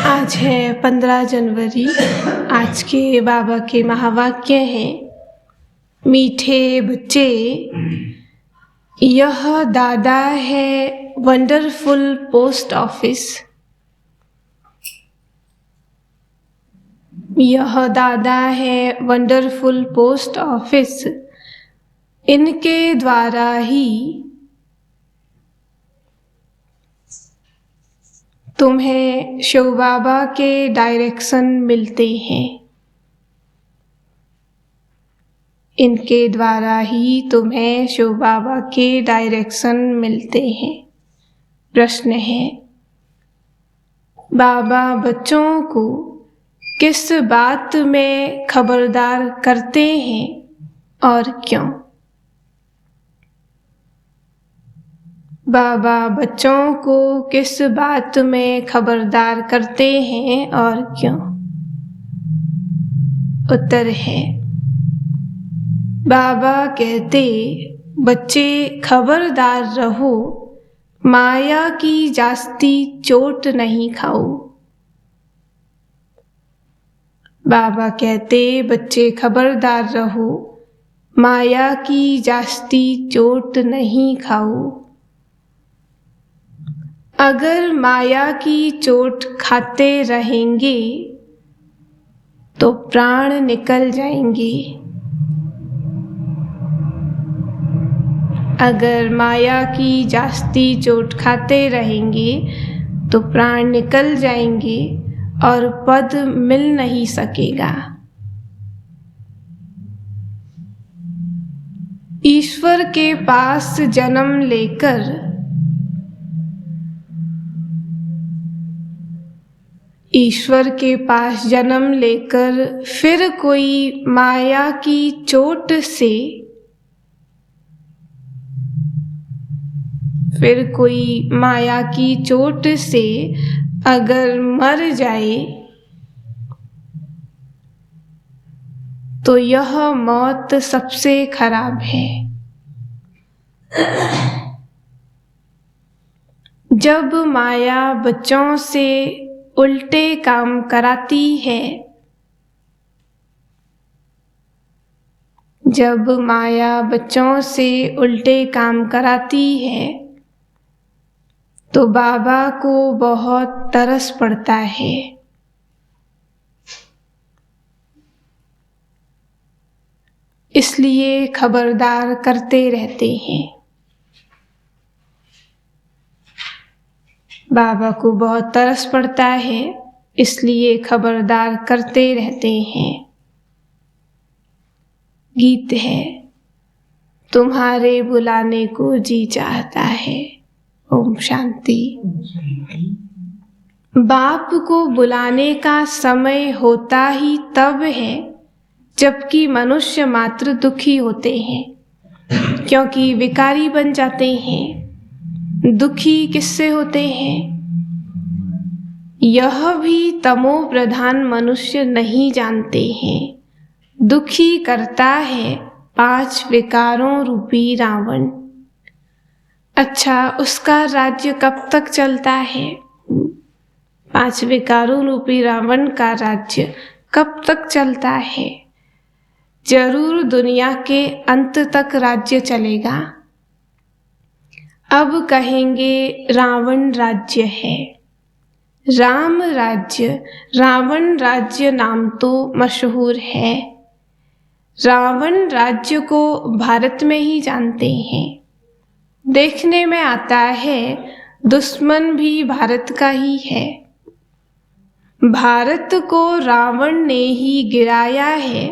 आज है 15 जनवरी। आज के बाबा के महावाक्य हैं, मीठे बच्चे, यह दादा है वंडरफुल पोस्ट ऑफिस। यह दादा है वंडरफुल पोस्ट ऑफिस। इनके द्वारा ही तुम्हें शिव बाबा के डायरेक्शन मिलते हैं। इनके द्वारा ही तुम्हें शिव बाबा के डायरेक्शन मिलते हैं। प्रश्न है, बाबा बच्चों को किस बात में खबरदार करते हैं और क्यों? बाबा बच्चों को किस बात में खबरदार करते हैं और क्यों? उत्तर है, बाबा कहते, बच्चे खबरदार रहो, माया की जास्ती चोट नहीं खाओ। बाबा कहते, बच्चे खबरदार रहो, माया की जास्ती चोट नहीं खाओ। अगर माया की चोट खाते रहेंगे तो प्राण निकल जाएंगे। अगर माया की जास्ती चोट खाते रहेंगे तो प्राण निकल जाएंगे और पद मिल नहीं सकेगा। ईश्वर के पास जन्म लेकर फिर कोई माया की चोट से अगर मर जाए तो यह मौत सबसे खराब है। जब माया बच्चों से उल्टे काम कराती है, जब माया बच्चों से उल्टे काम कराती है तो बाबा को बहुत तरस पड़ता है। इसलिए खबरदार करते रहते हैं। बाबा को बहुत तरस पड़ता है, इसलिए खबरदार करते रहते हैं। गीत है, तुम्हारे बुलाने को जी चाहता है। ओम शांति। बाप को बुलाने का समय होता ही तब है जबकि मनुष्य मात्र दुखी होते हैं, क्योंकि विकारी बन जाते हैं। दुखी किससे होते हैं? यह भी तमो प्रधान मनुष्य नहीं जानते हैं। दुखी करता है 5 विकारों रूपी रावण। अच्छा, उसका राज्य कब तक चलता है? 5 विकारों रूपी रावण का राज्य कब तक चलता है? जरूर दुनिया के अंत तक राज्य चलेगा। अब कहेंगे रावण राज्य है। राम राज्य, रावण राज्य नाम तो मशहूर है। रावण राज्य को भारत में ही जानते हैं। देखने में आता है दुश्मन भी भारत का ही है। भारत को रावण ने ही गिराया है।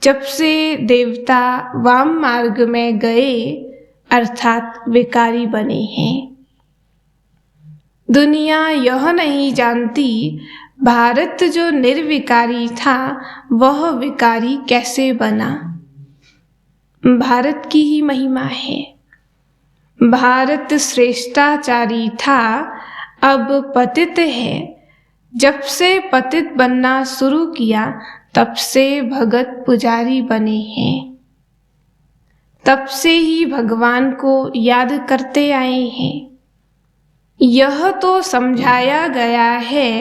जब से देवता वाम मार्ग में गए अर्थात विकारी बने हैं। दुनिया यह नहीं जानती भारत जो निर्विकारी था वह विकारी कैसे बना। भारत की ही महिमा है। भारत श्रेष्ठाचारी था, अब पतित है। जब से पतित बनना शुरू किया तब से भगत पुजारी बने हैं। तब से ही भगवान को याद करते आए हैं। यह तो समझाया गया है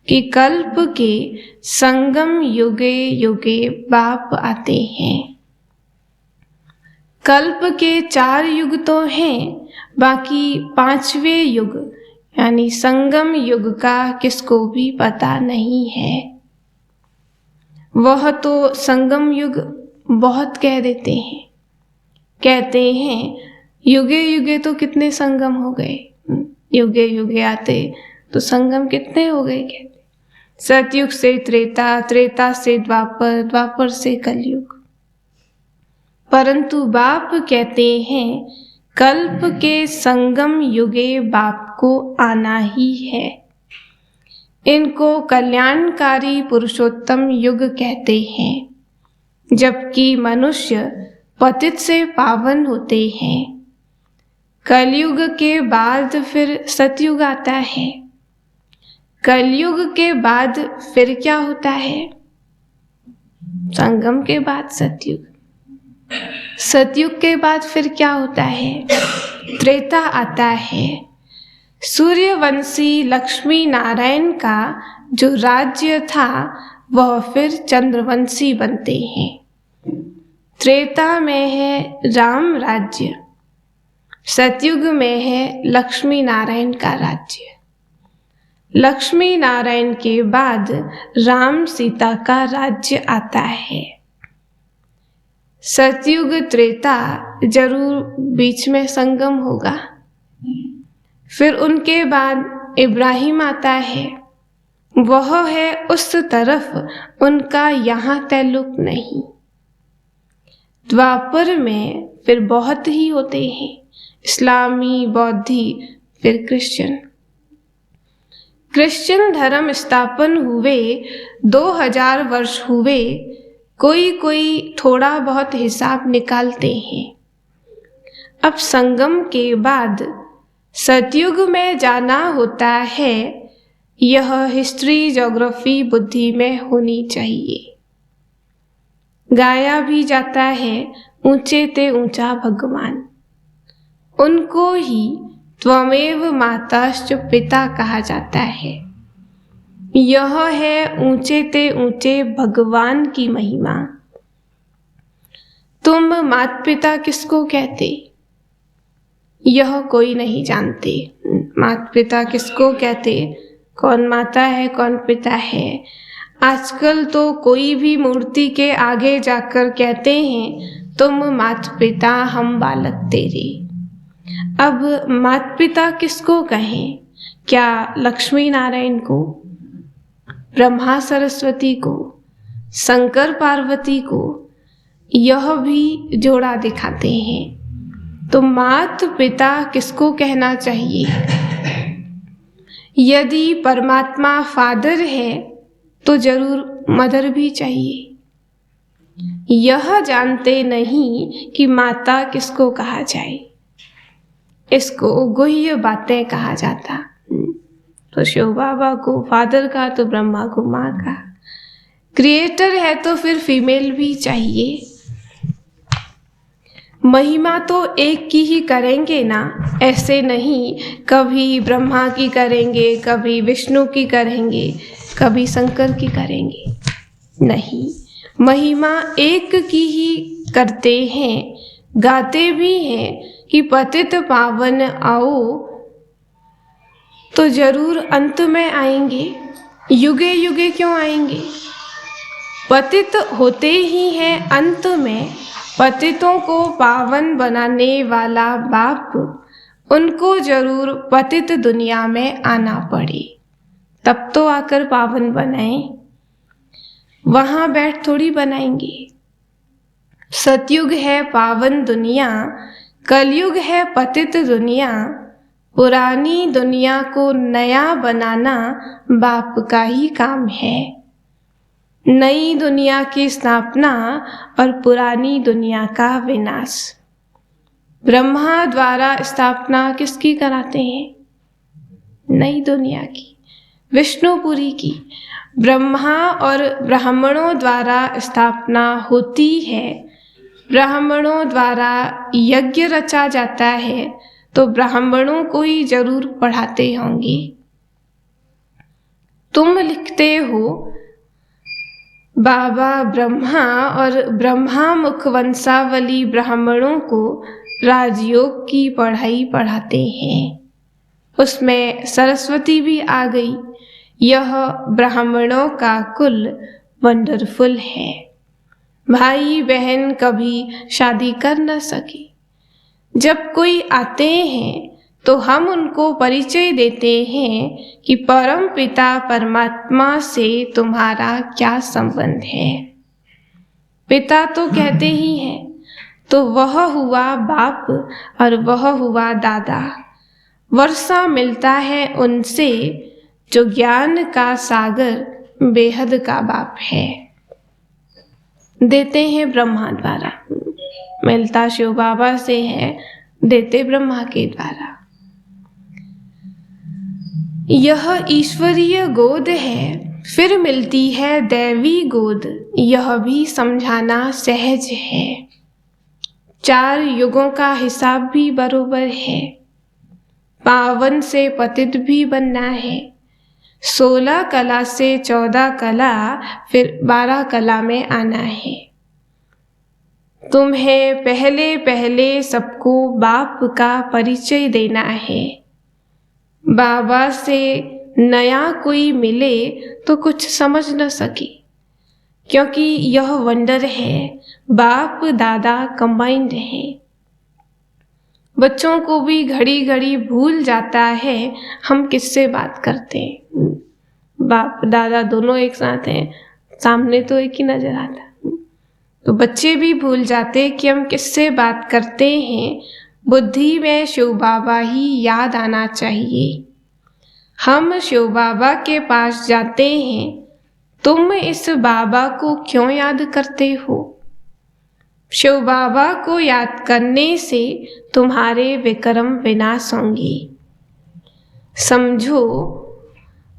कि कल्प के संगम युगे युगे बाप आते हैं। कल्प के 4 युग तो हैं, बाकी 5वें युग यानी संगम युग का किसको भी पता नहीं है। वह तो संगम युग बहुत कह देते हैं, कहते हैं युगे युगे तो कितने संगम हो गए, युगे युगे आते तो संगम कितने हो गए। कहते सतयुग से त्रेता, त्रेता से द्वापर, द्वापर से कलयुग। परंतु बाप कहते हैं कल्प के संगम युगे बाप को आना ही है। इनको कल्याणकारी पुरुषोत्तम युग कहते हैं, जबकि मनुष्य पतित से पावन होते हैं। कलयुग के बाद फिर सतयुग आता है। कलयुग के बाद फिर क्या होता है? संगम के बाद सतयुग, सतयुग के बाद फिर क्या होता है? त्रेता आता है। सूर्यवंशी लक्ष्मी नारायण का जो राज्य था वह फिर चंद्रवंशी बनते हैं। त्रेता में है राम राज्य, सतयुग में है लक्ष्मी नारायण का राज्य। लक्ष्मी नारायण के बाद राम सीता का राज्य आता है। सतयुग त्रेता जरूर बीच में संगम होगा। फिर उनके बाद इब्राहिम आता है, वह है उस तरफ, उनका यहाँ तल्लुक नहीं। द्वापर में फिर बहुत ही होते हैं, इस्लामी, बौद्धि, फिर क्रिश्चियन। क्रिश्चियन धर्म स्थापन हुए 2000 वर्ष हुए। कोई थोड़ा बहुत हिसाब निकालते हैं। अब संगम के बाद सतयुग में जाना होता है। यह हिस्ट्री, ज्योग्राफी बुद्धि में होनी चाहिए। गाया भी जाता है ऊंचे ते ऊंचा भगवान, उनको ही त्वमेव माताश्च पिता कहा जाता है। यह है ऊंचे ते ऊंचे भगवान की महिमा। तुम माता पिता किसको कहते? यह कोई नहीं जानते। माता पिता किसको कहते, कौन माता है कौन पिता है। आजकल तो कोई भी मूर्ति के आगे जाकर कहते हैं तुम माता पिता, हम बालक तेरे। अब माता पिता किसको कहें? क्या लक्ष्मी नारायण को, ब्रह्मा सरस्वती को, शंकर पार्वती को? यह भी जोड़ा दिखाते हैं। तो माता पिता किसको कहना चाहिए? यदि परमात्मा फादर है तो जरूर मदर भी चाहिए। यह जानते नहीं कि माता किसको कहा जाए। इसको गुह्य बातें कहा जाता। तो शिव बाबा को फादर का, तो ब्रह्मा को माँ का। क्रिएटर है तो फिर फीमेल भी चाहिए। महिमा तो एक की ही करेंगे ना, ऐसे नहीं कभी ब्रह्मा की करेंगे, कभी विष्णु की करेंगे, कभी शंकर की करेंगे। नहीं, महिमा एक की ही करते हैं। गाते भी हैं कि पतित पावन आओ, तो जरूर अंत में आएंगे। युगे युगे क्यों आएंगे? पतित होते ही हैं अंत में। पतितों को पावन बनाने वाला बाप, उनको जरूर पतित दुनिया में आना पड़े, तब तो आकर पावन बनाएं। वहां बैठ थोड़ी बनाएंगे। सतयुग है पावन दुनिया, कलयुग है पतित दुनिया। पुरानी दुनिया को नया बनाना बाप का ही काम है। नई दुनिया की स्थापना और पुरानी दुनिया का विनाश। ब्रह्मा द्वारा स्थापना किसकी कराते हैं? नई दुनिया की, विष्णुपुरी की। ब्रह्मा और ब्राह्मणों द्वारा स्थापना होती है। ब्राह्मणों द्वारा यज्ञ रचा जाता है, तो ब्राह्मणों को ही जरूर पढ़ाते होंगे। तुम लिखते हो बाबा ब्रह्मा और ब्रह्मा मुख वंशावली ब्राह्मणों को राजयोग की पढ़ाई पढ़ाते हैं। उसमें सरस्वती भी आ गई। यह ब्राह्मणों का कुल वंडरफुल है। भाई बहन कभी शादी कर न सके। जब कोई आते हैं तो हम उनको परिचय देते हैं कि परम पिता परमात्मा से तुम्हारा क्या संबंध है। पिता तो कहते ही हैं, तो वह हुआ बाप और वह हुआ दादा। वर्षा मिलता है उनसे जो ज्ञान का सागर बेहद का बाप है। देते हैं ब्रह्मा द्वारा, मिलता शिव बाबा से है, देते ब्रह्मा के द्वारा। यह ईश्वरीय गोद है, फिर मिलती है दैवी गोद, यह भी समझाना सहज है। 4 युगों का हिसाब भी बरोबर है। पावन से पतित भी बनना है। 16 कला से 14 कला, फिर 12 कला में आना है। तुम्हें पहले पहले सबको बाप का परिचय देना है। बाबा से नया कोई मिले तो कुछ समझ न सके, क्योंकि यह वंडर है, बाप दादा कंबाइंड है। बच्चों को भी घड़ी घड़ी भूल जाता है हम किससे बात करते हैं। बाप दादा दोनों एक साथ हैं, सामने तो एक ही नजर आता, तो बच्चे भी भूल जाते कि हम किससे बात करते हैं। बुद्धि में शिव बाबा ही याद आना चाहिए। हम शिव बाबा के पास जाते हैं, तुम इस बाबा को क्यों याद करते हो? शिव बाबा को याद करने से तुम्हारे विक्रम विनाश होंगे। समझो,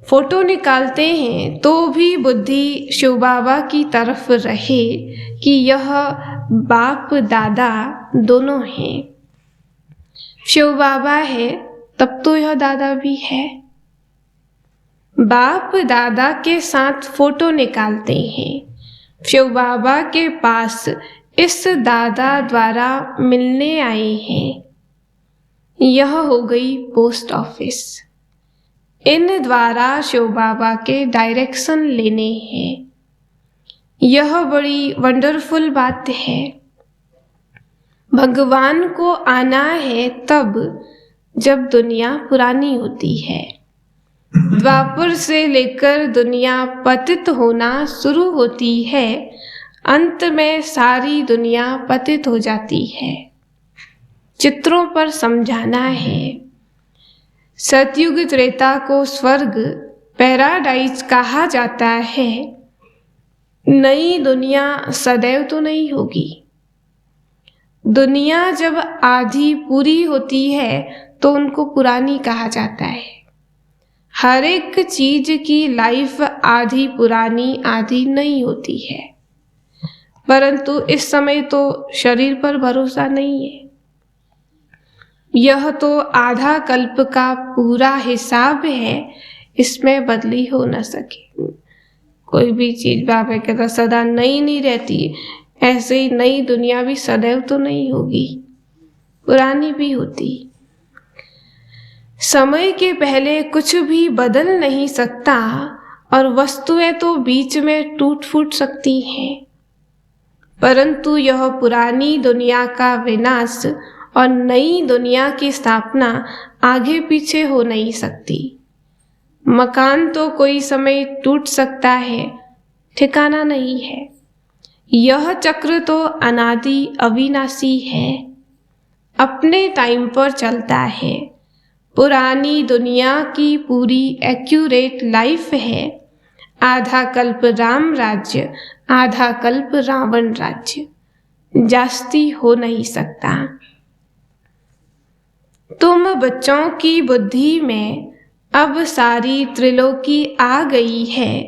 फोटो निकालते हैं तो भी बुद्धि शिव बाबा की तरफ रहे कि यह बाप दादा दोनों हैं। शिव बाबा है तब तो यह दादा भी है। बाप दादा के साथ फोटो निकालते हैं। शिव बाबा के पास इस दादा द्वारा मिलने आए हैं। यह हो गई पोस्ट ऑफिस। इन द्वारा शिव बाबा के डायरेक्शन लेने हैं। यह बड़ी वंडरफुल बात है। भगवान को आना है तब जब दुनिया पुरानी होती है। द्वापर से लेकर दुनिया पतित होना शुरू होती है, अंत में सारी दुनिया पतित हो जाती है। चित्रों पर समझाना है। सतयुग त्रेता को स्वर्ग पैराडाइज कहा जाता है। नई दुनिया सदैव तो नहीं होगी। दुनिया जब आधी पूरी होती है तो उनको पुरानी कहा जाता है। हर एक चीज की लाइफ आधी पुरानी आधी नई होती है, परंतु इस समय तो शरीर पर भरोसा नहीं है। यह तो आधा कल्प का पूरा हिसाब है, इसमें बदली हो न सके। कोई भी चीज बाबा कहता सदा नई नहीं रहती, ऐसे ही नई दुनिया भी सदैव तो नहीं होगी, पुरानी भी होती। समय के पहले कुछ भी बदल नहीं सकता और वस्तुएं तो बीच में टूट फूट सकती हैं, परंतु यह पुरानी दुनिया का विनाश और नई दुनिया की स्थापना आगे पीछे हो नहीं सकती। मकान तो कोई समय टूट सकता है, ठिकाना नहीं है। यह चक्र तो अनादि अविनाशी है, अपने टाइम पर चलता है। पुरानी दुनिया की पूरी एक्यूरेट लाइफ है। आधा कल्प राम राज्य, आधा कल्प रावण राज्य, जास्ती हो नहीं सकता। तुम बच्चों की बुद्धि में अब सारी त्रिलोकी आ गई है।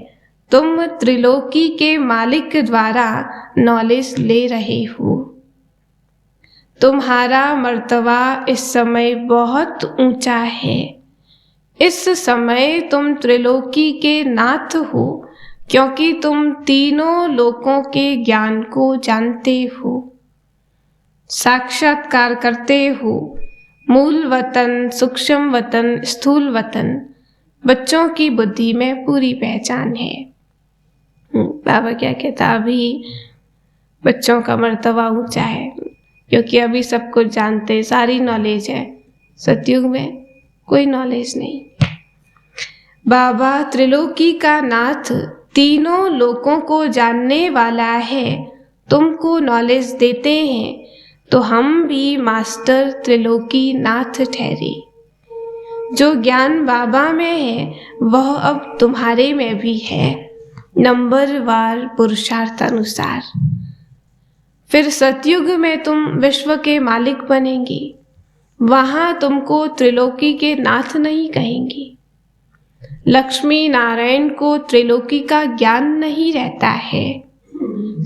तुम त्रिलोकी के मालिक द्वारा नॉलेज ले रहे हो। तुम्हारा मर्तबा इस समय बहुत ऊंचा है। इस समय तुम त्रिलोकी के नाथ हो, क्योंकि तुम तीनों लोकों के ज्ञान को जानते हो, साक्षात्कार करते हो। मूल वतन, सूक्ष्म वतन, स्थूल वतन, बच्चों की बुद्धि में पूरी पहचान है। बाबा क्या कहता, अभी बच्चों का मर्तबा ऊंचा है, क्योंकि अभी सब कुछ जानते, सारी नॉलेज है। सतयुग में कोई नॉलेज नहीं। बाबा त्रिलोकी का नाथ, तीनों लोकों को जानने वाला है, तुमको नॉलेज देते हैं, तो हम भी मास्टर त्रिलोकी नाथ ठहरे। जो ज्ञान बाबा में है वह अब तुम्हारे में भी है, नंबरवार पुरुषार्थ अनुसार। फिर सतयुग में तुम विश्व के मालिक बनेंगे। वहां तुमको त्रिलोकी के नाथ नहीं कहेंगे। लक्ष्मी नारायण को त्रिलोकी का ज्ञान नहीं रहता है,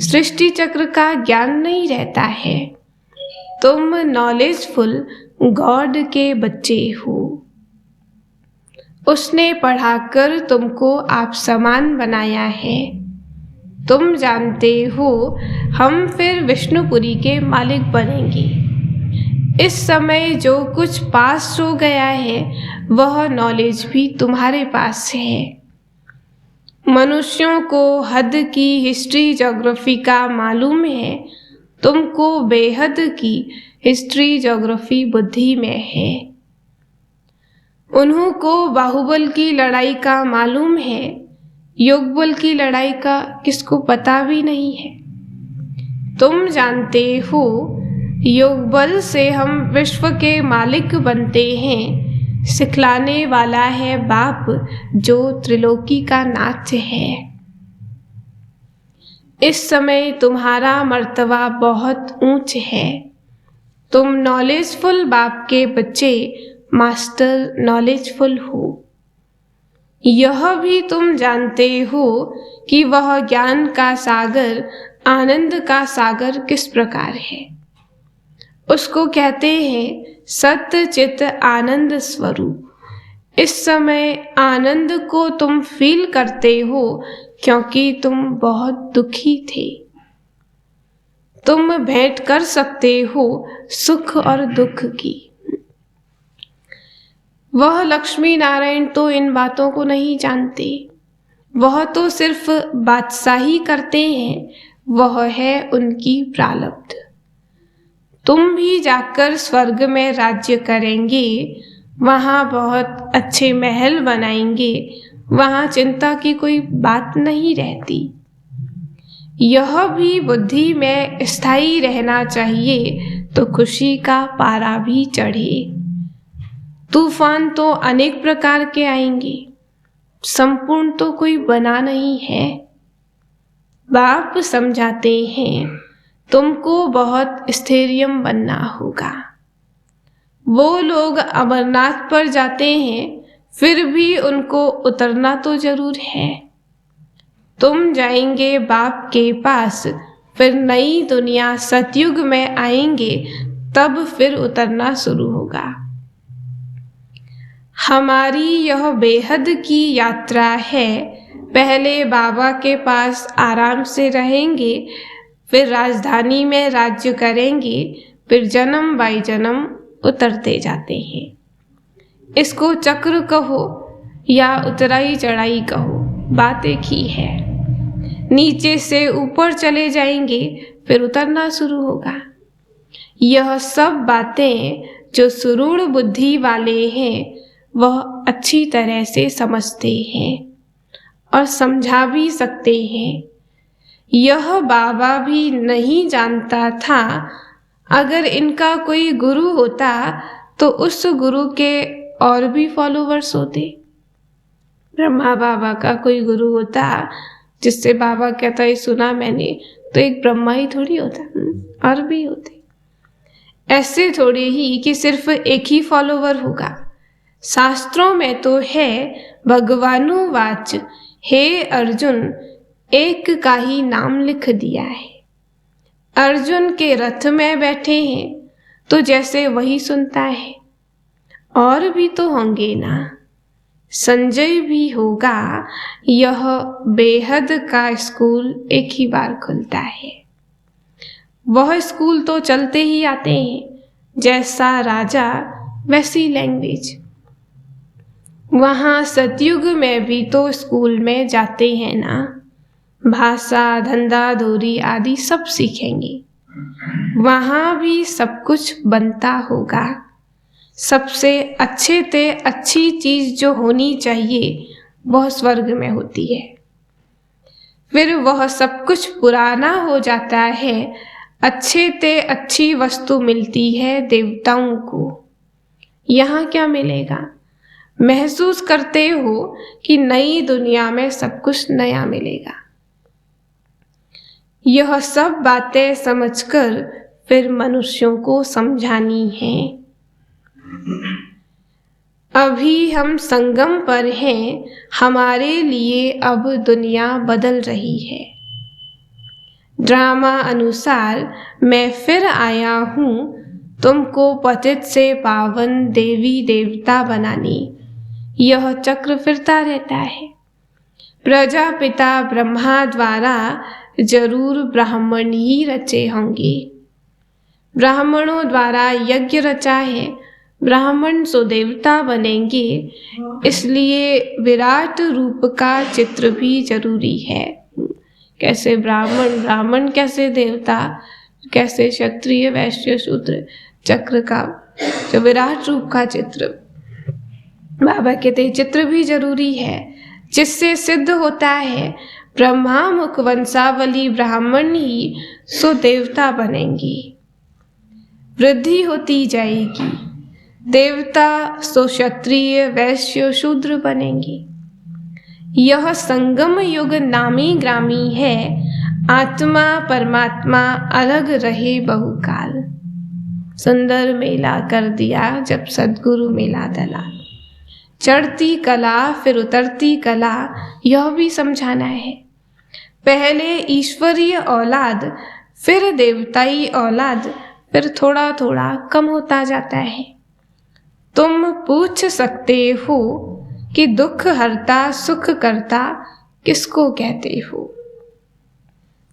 सृष्टि चक्र का ज्ञान नहीं रहता है। तुम नॉलेजफुल गॉड के बच्चे हो। उसने पढ़ाकर तुमको आप समान बनाया है। तुम जानते हो हम फिर विष्णुपुरी के मालिक बनेंगे। इस समय जो कुछ पास हो गया है वह नॉलेज भी तुम्हारे पास है। मनुष्यों को हद की हिस्ट्री ज्योग्राफी का मालूम है, तुमको बेहद की हिस्ट्री ज्योग्राफी बुद्धि में है। उन्हों को बाहुबल की लड़ाई का मालूम है, योगबल की लड़ाई का किसको पता भी नहीं है। तुम जानते हो योगबल से हम विश्व के मालिक बनते हैं, सिखलाने वाला है बाप जो त्रिलोकी का नाथ है। इस समय तुम्हारा मर्तबा बहुत ऊंच है। तुम नॉलेजफुल बाप के बच्चे, मास्टर नॉलेजफुल हो। यह भी तुम जानते हो कि वह ज्ञान का सागर, आनंद का सागर किस प्रकार है। उसको कहते हैं सत्य चित आनंद स्वरूप। इस समय आनंद को तुम फील करते हो, क्योंकि तुम बहुत दुखी थे। तुम भेंट कर सकते हो सुख और दुख की। वह लक्ष्मी नारायण तो इन बातों को नहीं जानते। वह तो सिर्फ बादशाही करते हैं, वह है उनकी प्रारब्ध। तुम भी जाकर स्वर्ग में राज्य करेंगे, वहाँ बहुत अच्छे महल बनाएंगे, वहाँ चिंता की कोई बात नहीं रहती। यह भी बुद्धि में स्थायी रहना चाहिए, तो खुशी का पारा भी चढ़े। तूफान तो अनेक प्रकार के आएंगे, संपूर्ण तो कोई बना नहीं है। बाप समझाते हैं तुमको बहुत स्थैर्यम बनना होगा। वो लोग अमरनाथ पर जाते हैं, फिर भी उनको उतरना तो जरूर है। तुम जाएंगे बाप के पास, फिर नई दुनिया सतयुग में आएंगे, तब फिर उतरना शुरू होगा। हमारी यह बेहद की यात्रा है। पहले बाबा के पास आराम से रहेंगे, फिर राजधानी में राज्य करेंगे, फिर जन्म बाई जन्म उतरते जाते हैं। इसको चक्र कहो या उतराई चढ़ाई कहो, बात एक ही है। नीचे से ऊपर चले जाएंगे, फिर उतरना शुरू होगा। यह सब बातें जो सुरूढ़ बुद्धि वाले हैं वह अच्छी तरह से समझते हैं और समझा भी सकते हैं। यह बाबा भी नहीं जानता था। अगर इनका कोई गुरु होता तो उस गुरु के और भी फॉलोवर्स होते। ब्रह्मा बाबा का कोई गुरु होता जिससे बाबा कहता है सुना मैंने, तो एक ब्रह्मा ही थोड़ी होता, और भी होते। ऐसे थोड़े ही कि सिर्फ एक ही फॉलोवर होगा। शास्त्रों में तो है भगवानुवाच, हे अर्जुन एक का ही नाम लिख दिया है। अर्जुन के रथ में बैठे हैं तो जैसे वही सुनता है, और भी तो होंगे ना। संजय भी होगा। यह बेहद का स्कूल एक ही बार खुलता है। वह स्कूल तो चलते ही आते हैं, जैसा राजा वैसी लैंग्वेज। वहाँ सतयुग में भी तो स्कूल में जाते हैं ना, भाषा, धंधा, धोरी आदि सब सीखेंगे। वहाँ भी सब कुछ बनता होगा। सबसे अच्छे ते अच्छी चीज जो होनी चाहिए वह स्वर्ग में होती है। फिर वह सब कुछ पुराना हो जाता है। अच्छे ते अच्छी वस्तु मिलती है देवताओं को। यहाँ क्या मिलेगा? महसूस करते हो कि नई दुनिया में सब कुछ नया मिलेगा। यह सब बातें समझकर फिर मनुष्यों को समझानी है। अभी हम संगम पर हैं, हमारे लिए अब दुनिया बदल रही है। ड्रामा अनुसार मैं फिर आया हूँ तुमको पतित से पावन देवी देवता बनाने। यह चक्र फिरता रहता है। प्रजापिता ब्रह्मा द्वारा जरूर ब्राह्मण ही रचे होंगे। ब्राह्मणों द्वारा यज्ञ रचा है, ब्राह्मण सो देवता बनेंगे। इसलिए विराट रूप का चित्र भी जरूरी है। कैसे ब्राह्मण, ब्राह्मण कैसे देवता, कैसे क्षत्रिय, वैश्य, शूद्र, चक्र का जो विराट रूप का चित्र, बाबा कहते चित्र भी जरूरी है, जिससे सिद्ध होता है ब्रह्मा मुख वंशावली ब्राह्मण ही सो देवता बनेंगी। वृद्धि होती जाएगी, देवता सो क्षत्रिय, वैश्य, शूद्र बनेंगे। यह संगम युग नामी ग्रामी है। आत्मा परमात्मा अलग रहे बहुकाल। सुंदर मेला कर दिया जब सद्गुरु मेला दला। चढ़ती कला फिर उतरती कला, यह भी समझाना है। पहले ईश्वरीय औलाद, फिर देवताई औलाद, फिर थोड़ा थोड़ा कम होता जाता है। तुम पूछ सकते हो कि दुख हरता सुख करता किसको कहते हो?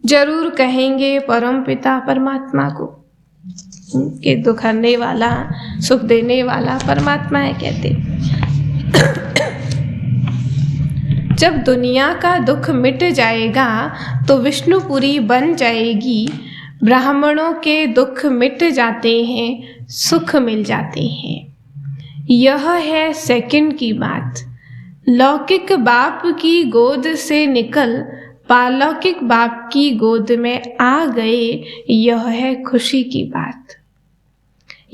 जरूर कहेंगे परम पिता परमात्मा को, कि दुख हरने वाला, सुख देने वाला परमात्मा है कहते। जब दुनिया का दुख मिट जाएगा तो विष्णुपुरी बन जाएगी। ब्राह्मणों के दुख मिट जाते हैं, सुख मिल जाते हैं। यह है सेकंड की बात। लौकिक बाप की गोद से निकल पालौकिक बाप की गोद में आ गए, यह है खुशी की बात।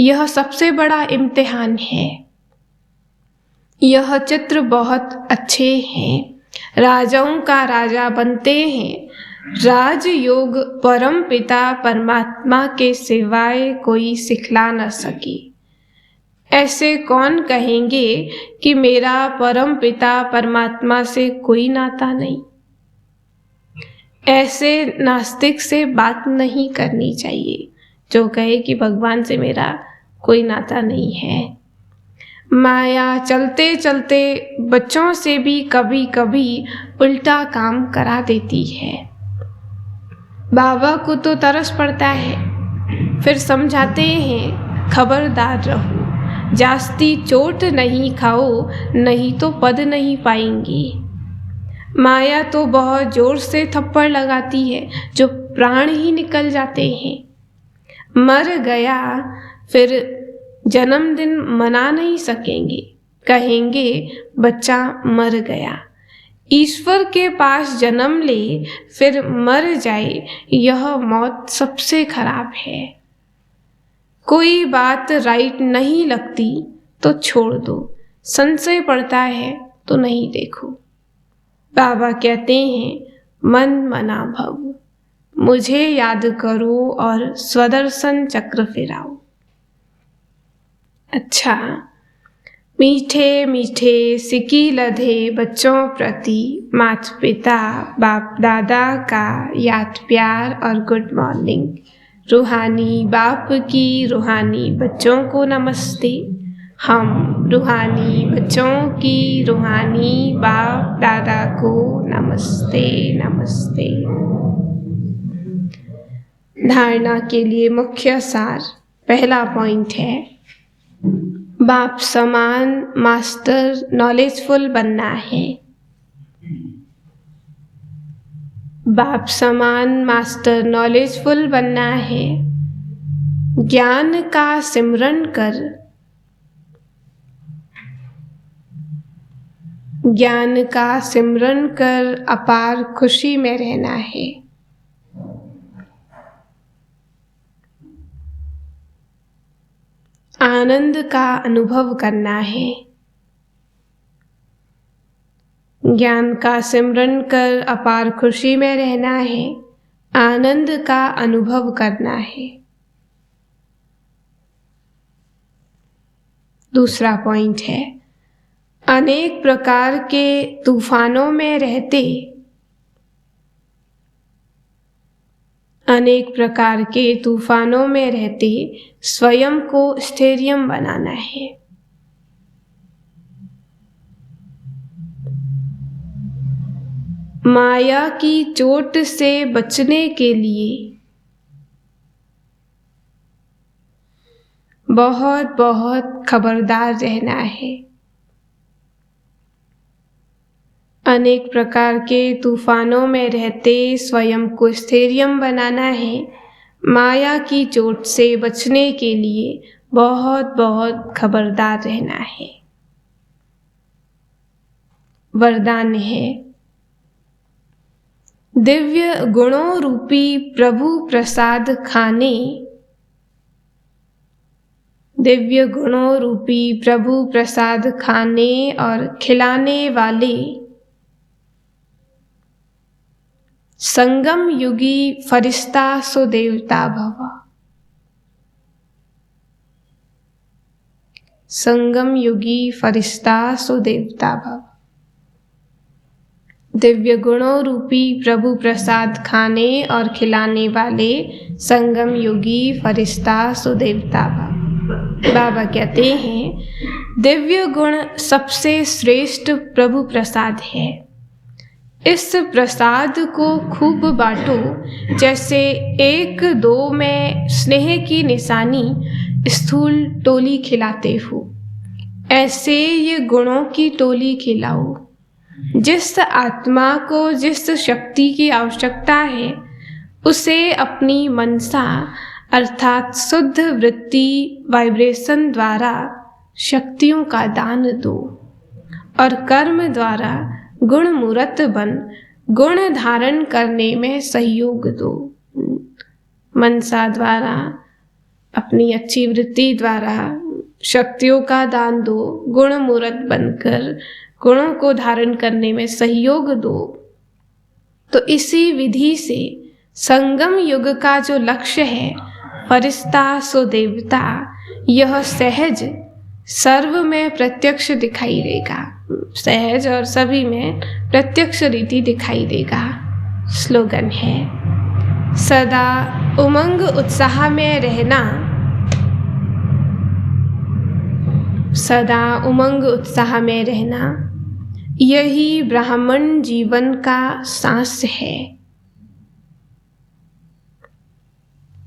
यह सबसे बड़ा इम्तिहान है। यह चित्र बहुत अच्छे हैं। राजाओं का राजा बनते हैं। राजयोग परम पिता परमात्मा के सिवाय कोई सिखला न सके। ऐसे कौन कहेंगे कि मेरा परम पिता परमात्मा से कोई नाता नहीं? ऐसे नास्तिक से बात नहीं करनी चाहिए जो कहे कि भगवान से मेरा कोई नाता नहीं है। माया चलते चलते बच्चों से भी कभी कभी उल्टा काम करा देती है। बाबा को तो तरस पड़ता है, फिर समझाते हैं खबरदार रहो, जास्ती चोट नहीं खाओ, नहीं तो पद नहीं पाएंगे। माया तो बहुत जोर से थप्पड़ लगाती है जो प्राण ही निकल जाते हैं। मर गया फिर जन्मदिन मना नहीं सकेंगे, कहेंगे बच्चा मर गया। ईश्वर के पास जन्म ले फिर मर जाए, यह मौत सबसे खराब है। कोई बात राइट नहीं लगती तो छोड़ दो, संशय पड़ता है तो नहीं देखो। बाबा कहते हैं मन मना भव, मुझे याद करो और स्वदर्शन चक्र फिराओ। अच्छा, मीठे मीठे सिकी लधे बच्चों प्रति माता पिता बाप दादा का याद प्यार और गुड मॉर्निंग। रूहानी बाप की रूहानी बच्चों को नमस्ते। हम रूहानी बच्चों की रूहानी बाप दादा को नमस्ते नमस्ते। धारणा के लिए मुख्य सार। पहला पॉइंट है बाप समान मास्टर नॉलेजफुल बनना है। बाप समान मास्टर नॉलेजफुल बनना है। ज्ञान का सिमरन कर अपार खुशी में रहना है। आनंद का अनुभव करना है। ज्ञान का सिमरन कर अपार खुशी में रहना है। आनंद का अनुभव करना है। दूसरा पॉइंट है अनेक प्रकार के तूफानों में रहते स्वयं को स्थिर बनाना है। माया की चोट से बचने के लिए बहुत बहुत खबरदार रहना है। अनेक प्रकार के तूफानों में रहते स्वयं को स्थिर बनाना है। माया की चोट से बचने के लिए बहुत बहुत खबरदार रहना है। वरदान है दिव्य गुणों रूपी प्रभु प्रसाद खाने और खिलाने वाले संगम युगी फरिश्ता सो देवता भव। संगम युगी फरिश्ता सो देवता भव। दिव्य गुणों रूपी प्रभु प्रसाद खाने और खिलाने वाले संगम युगी फरिश्ता सो देवता भव। बाबा कहते हैं दिव्य गुण सबसे श्रेष्ठ प्रभु प्रसाद है। इस प्रसाद को खूब बांटो। जैसे 1-2 में स्नेह की निशानी स्थूल टोली खिलाते हो, ऐसे ये गुणों की टोली खिलाओ। जिस आत्मा को जिस शक्ति की आवश्यकता है उसे अपनी मनसा अर्थात शुद्ध वृत्ति वाइब्रेशन द्वारा शक्तियों का दान दो और कर्म द्वारा गुण मूर्त बन गुण धारण करने में सहयोग दो। मनसा द्वारा अपनी अच्छी वृत्ति द्वारा शक्तियों का दान दो। गुण मूर्त बनकर गुणों को धारण करने में सहयोग दो। तो इसी विधि से संगम युग का जो लक्ष्य है फरिश्ता सो देवता, यह सहज सर्व में प्रत्यक्ष दिखाई देगा। सहज और सभी में प्रत्यक्ष रीति दिखाई देगा। स्लोगन है सदा उमंग उत्साह में रहना। सदा उमंग उत्साह में रहना यही ब्राह्मण जीवन का सांस है।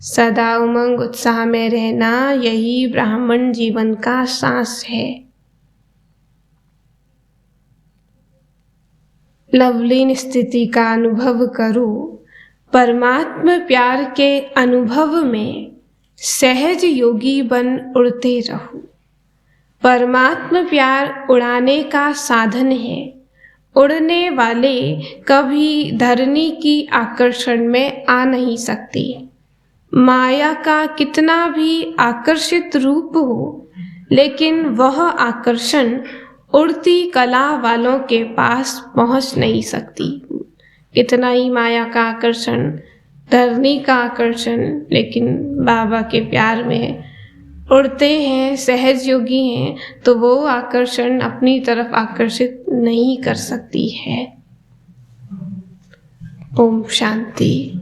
सदा उमंग उत्साह में रहना यही ब्राह्मण जीवन का सांस है। लवलीन स्थिति का अनुभव करो। परमात्मा प्यार के अनुभव में सहज योगी बन उड़ते रहो। परमात्मा प्यार उड़ाने का साधन है। उड़ने वाले कभी धरनी की आकर्षण में आ नहीं सकते। माया का कितना भी आकर्षित रूप हो, लेकिन वह आकर्षण उड़ती कला वालों के पास पहुंच नहीं सकती। कितना ही माया का आकर्षण, धरनी का आकर्षण, लेकिन बाबा के प्यार में उड़ते हैं, सहज योगी हैं, तो वो आकर्षण अपनी तरफ आकर्षित नहीं कर सकती है। ओम शांति।